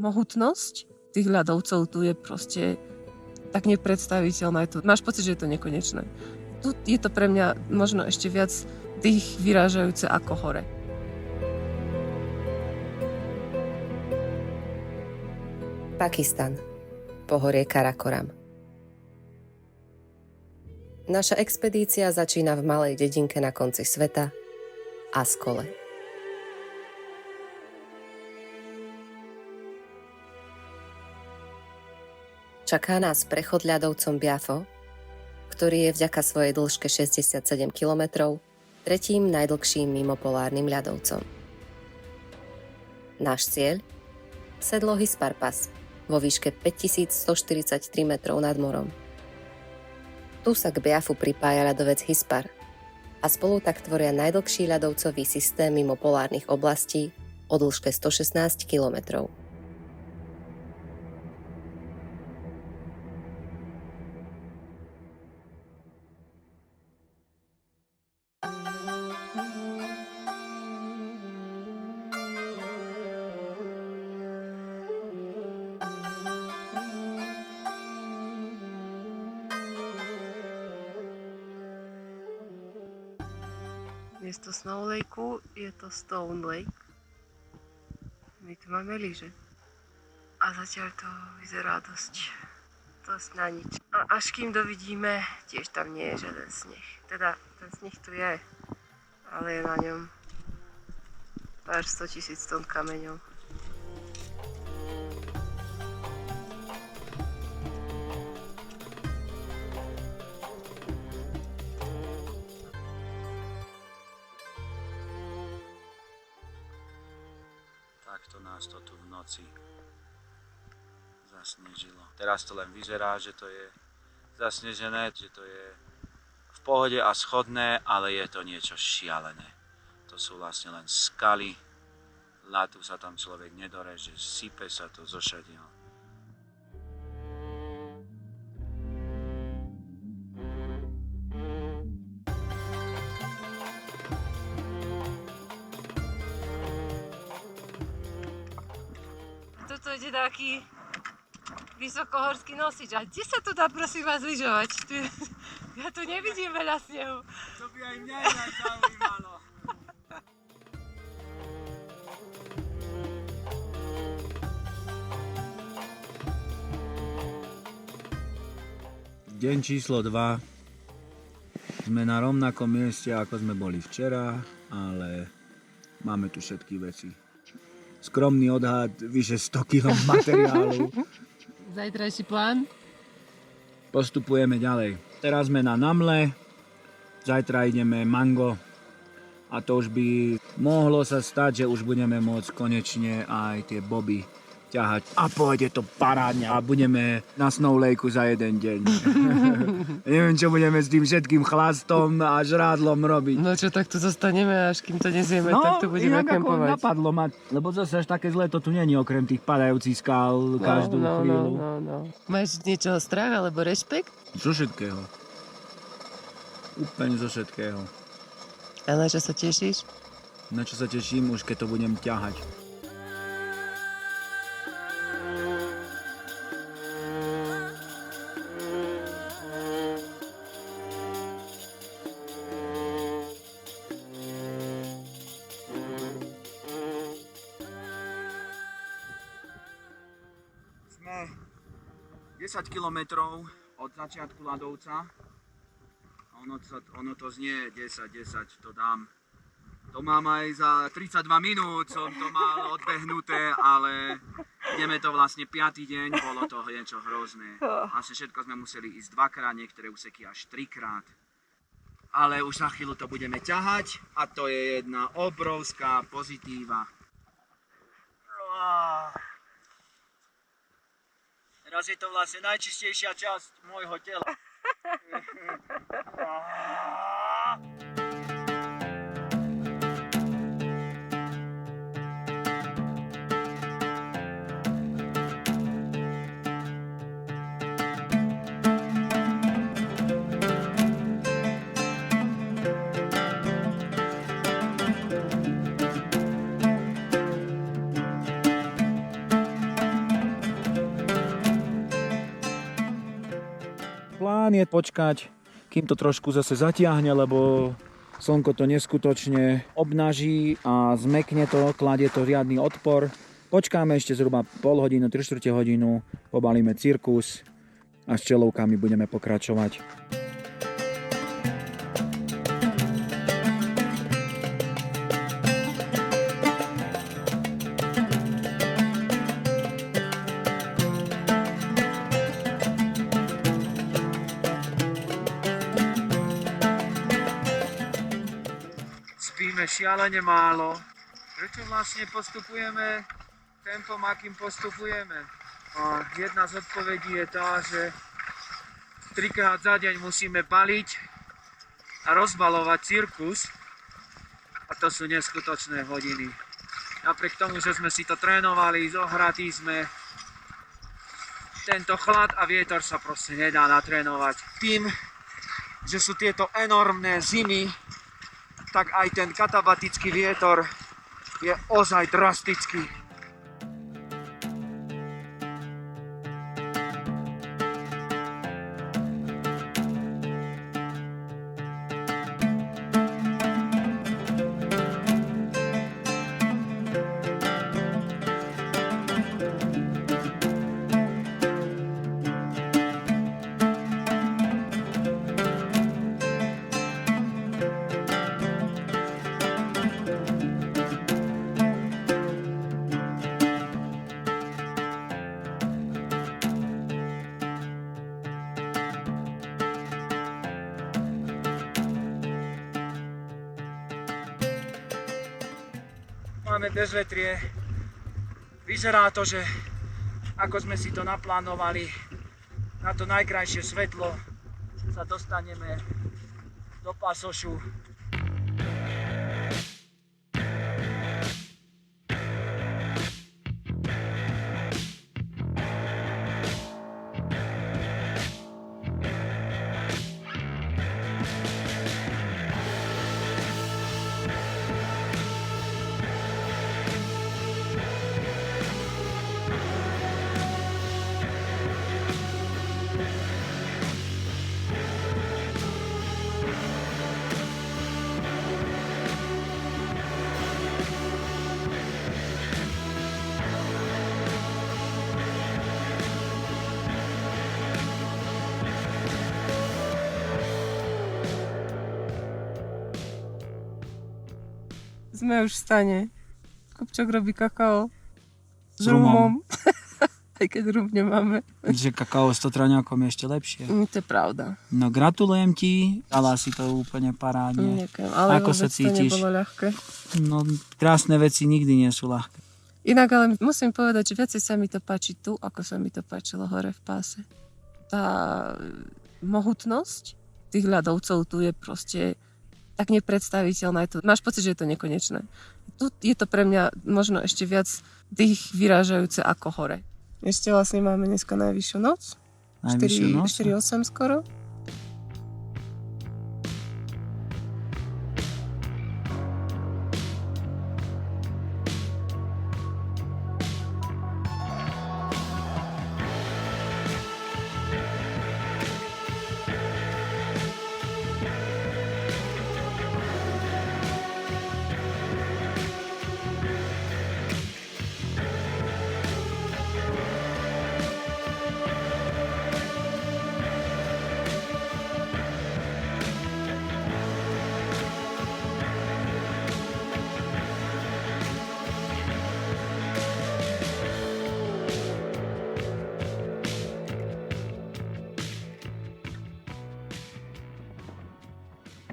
mohutnosť tých ľadovcov tu je proste tak nepredstaviteľná. Máš pocit, že je to nekonečné. Tu je to pre mňa možno ešte viac tých vyrážajúce ako hore. Pakistan. Pohorie Karakoram. Naša expedícia začína v malej dedinke na konci sveta, Askole. Čaká nás prechod ľadovcom Biafo, ktorý je vďaka svojej dĺžke 67 km tretím najdlhším mimopolárnym ľadovcom. Náš cieľ? Sedlo Hisparpas vo výške 5143 metrov nad morom. Tu sa k Biafu pripája ľadovec Hispar a spolu tak tvoria najdlhší ľadovcový systém mimo polárnych oblastí o dĺžke 116 kilometrov. Miesto Snow Lakeu je to Stone Lake. My tu máme lyže. A zatiaľ to vyzerá dosť na nič. A až kým dovidíme, tiež tam nie je žiaden sneh. Teda ten sneh tu je, ale je na ňom pár 100 000 tón kameňov. Takto nás to tu v noci zasnežilo. Teraz to len vyzerá, že to je zasnežené, že to je v pohode a schodné, ale je to niečo šialené. To sú vlastne len skaly, ľadu sa tam človek nedoreže, sype sa to zo všadiaľ. Toto je taký vysokohorský nosič. A kde sa tu dá, prosím vás, lyžovať? Ja tu nevidím veľa snehu. To by aj mňa inak zaujímalo. Deň číslo 2. Sme na rovnakom mieste, ako sme boli včera, ale máme tu všetky veci. Skromný odhad, vyše 100 kg materiálu. Zajtrajší plán? Postupujeme ďalej. Teraz sme na Namle, zajtra ideme Mango a to už by mohlo sa stať, že už budeme môcť konečne aj tie boby ťahať. A pôjde to parádne a budeme na Snow Lakeu za jeden deň. Neviem, čo budeme s tým všetkým chlastom a žrádlom robiť. No čo, tak tu zostaneme, až kým to nezjeme, tak tu budeme kempovať. Napadlo ma, lebo zase až také zlé to tu není, okrem tých padajúcich skál každú chvíľu. No. Máš niečoho strach alebo rešpekt? Zo všetkého. Úplne zo všetkého. A na čo sa tešíš? Na čo sa teším, už keď to budem ťahať. Sme 10 kilometrov od začiatku ľadovca. Ono to znie 10, to dám. To mám aj za 32 minút, som to mal odbehnuté, ale ideme to vlastne 5. deň, bolo to niečo hrozné. Vlastne všetko sme museli ísť 2-krát, niektoré úseky až 3-krát. Ale už za chvíľu to budeme ťahať a to je jedna obrovská pozitíva. Teraz je to vlastne najčistejšia časť môjho tela. plán je počkať, kým to trošku zase zatiahne, lebo slnko to neskutočne obnaží a zmekne to, kladie to riadny odpor. Počkáme ešte zhruba pol hodinu, 3/4 hodinu, pobalíme cirkus a s čelovkami budeme pokračovať. Spíme šialene málo. Prečo vlastne postupujeme tempom, akým postupujeme? A jedna z odpovedí je tá, že 3-krát za deň musíme baliť a rozbalovať cirkus. A to sú neskutočné hodiny. Napriek tomu, že sme si to trénovali, zohratí sme, tento chlad a vietor sa proste nedá natrénovať. Tým, že sú tieto enormné zimy, tak aj ten katabatický vietor je ozaj drastický. Máme bezvetrie. Vyzerá to, že ako sme si to naplánovali, na to najkrajšie svetlo sa dostaneme do pasošu. Sme už v stane. Kupčok robí kakao S rumom. Aj keď rum nemáme. Že kakao s totraňákom je ešte lepšie. To je pravda. No gratulujem ti, dala si to úplne parádne. Ďakujem, ale ako sa vôbec cítiš? to nebolo ľahké. No krásne veci nikdy nie sú ľahké. Inak ale musím povedať, že viacej sa mi to páči tu, ako sa mi to páčilo hore v páse. Tá mohutnosť tých ľadovcov tu je proste tak nepredstaviteľná. Máš pocit, že je to nekonečné. Tu je to pre mňa možno ešte viac dých vyrážajúce ako hore. Ešte vlastne máme dneska najvyššiu noc. 4:08 skoro.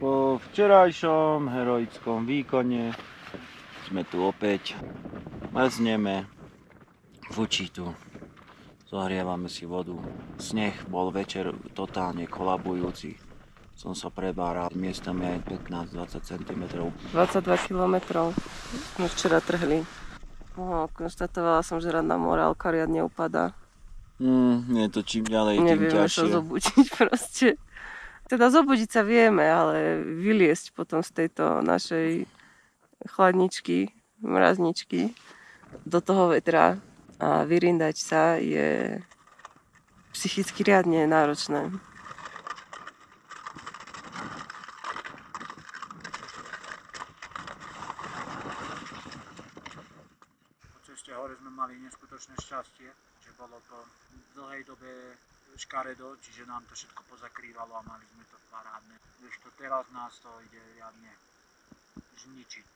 Po včerajšom heroickom výkone sme tu opäť, mrzneme, fučí tu, zohrievame si vodu. Sneh bol večer totálne kolabujúci, som sa prebáral, miestami aj 15-20 cm. 22 km sme včera trhli. Konštatovala som, že radná morálka riadne upadá. Je to čím ďalej, tým Nevieme sa ťažšie. zobudiť proste. Teda zobudiť sa vieme, ale vyliesť potom z tejto našej chladničky, mrazničky do toho vetra a vyrindať sa je psychicky riadne náročné. hore sme mali neskutočné šťastie, že bolo to v dlhej dobe škaredo, čiže nám to všetko pozakrývalo a mali sme to parádne. Ešte teraz nás to ide riadne zničiť.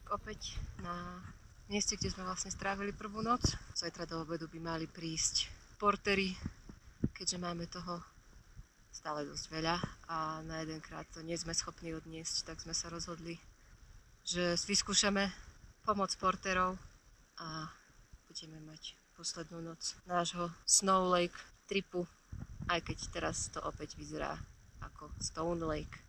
Opäť na mieste, kde sme vlastne strávili prvú noc. Zajtra do obedu by mali prísť portéri, keďže máme toho stále dosť veľa a na jedenkrát to nie sme schopní odniesť, tak sme sa rozhodli, že vyskúšame pomoc portérov a budeme mať poslednú noc nášho Snow Lake tripu, aj keď teraz to opäť vyzerá ako Stone Lake.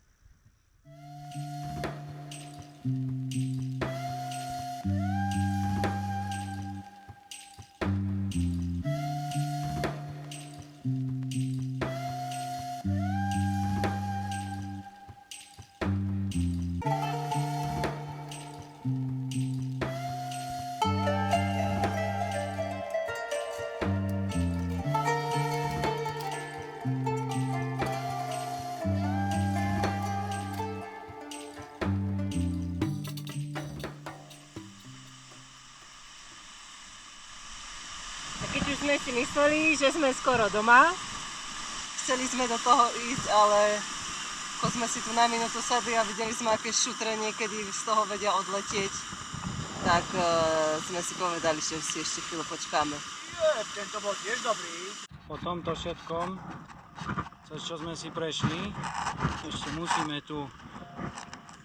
Keď už sme si mysleli, že sme skoro doma, chceli sme do toho ísť, ale ako sme si tu na minútu sadli a videli sme, aké šutre niekedy z toho vedia odletieť, tak sme si povedali, že si ešte chvíľu počkáme. Tento bol tiež dobrý. Po tomto všetkom, cez čo sme si prešli, ešte musíme tu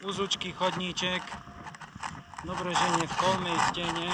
úzučky, chodníček, dobre, že nie v kolmej stene,